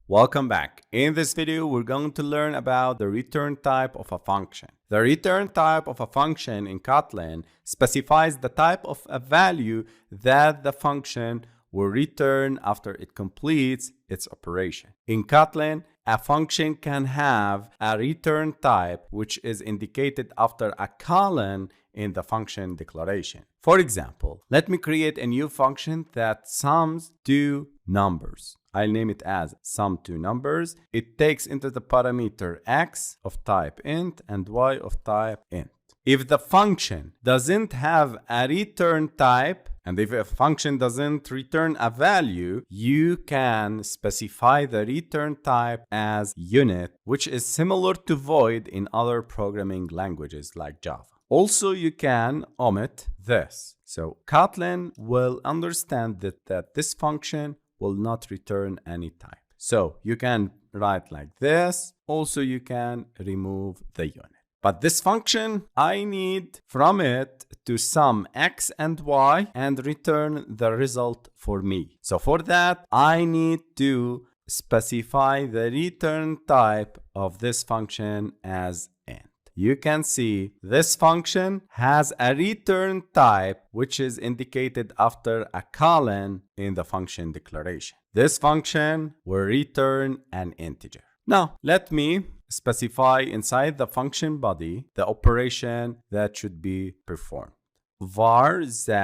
Welcome back. In this video, we're going to learn about the return type of a function. The return type of a function in Kotlin specifies the type of a value that the function will return after it completes its operation. In Kotlin, a function can have a return type which is indicated after a colon in the function declaration. For example, let me create a new function that sums two numbers. I'll name it as sum two numbers. It takes into the parameter x of type int and y of type int. If the function doesn't have a return type, and if a function doesn't return a value, you can specify the return type as unit, which is similar to void in other programming languages like Java. Also, you can omit this. So Kotlin will understand that this function will not return any type. So you can write like this. Also, you can remove the unit. But this function, I need from it to sum x and y and return the result for me. So for that, I need to specify the return type of this function as int. You can see this function has a return type which is indicated after a colon in the function declaration. This function will return an integer. Now, let me specify inside the function body the operation that should be performed. Var z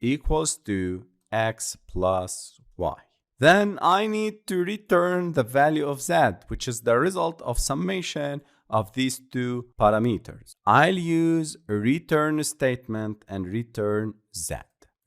equals to x plus y. Then I need to return the value of z, which is the result of summation of these two parameters. I'll use a return statement and return z.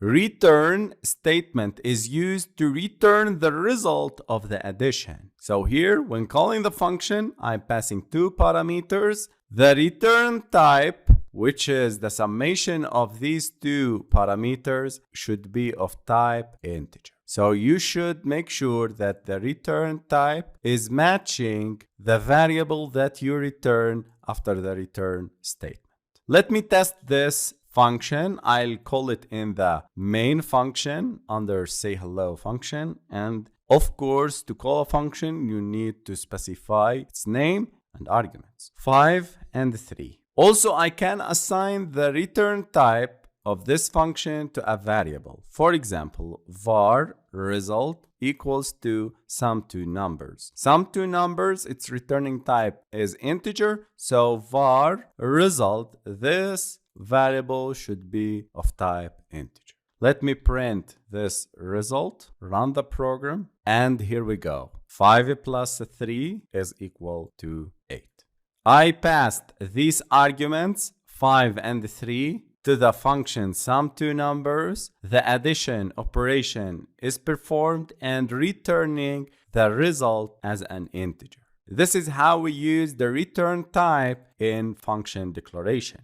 Return statement is used to return the result of the addition. So here, when calling the function, I'm passing two parameters. The return type, which is the summation of these two parameters, should be of type integer. So you should make sure that the return type is matching the variable that you return after the return statement. Let me test this function. I'll call it in the main function under say hello function. And of course, to call a function, you need to specify its name and arguments, 5 and 3. Also, I can assign the return type of this function to a variable. For example, var result equals to sum two numbers. Sum two numbers, its returning type is integer. So var result, this variable should be of type integer. Let me print this result, run the program, and here we go. 5 plus 3 is equal to 8. I passed these arguments, 5 and 3, to the function sum two numbers. The addition operation is performed and returning the result as an integer. This is how we use the return type in function declaration.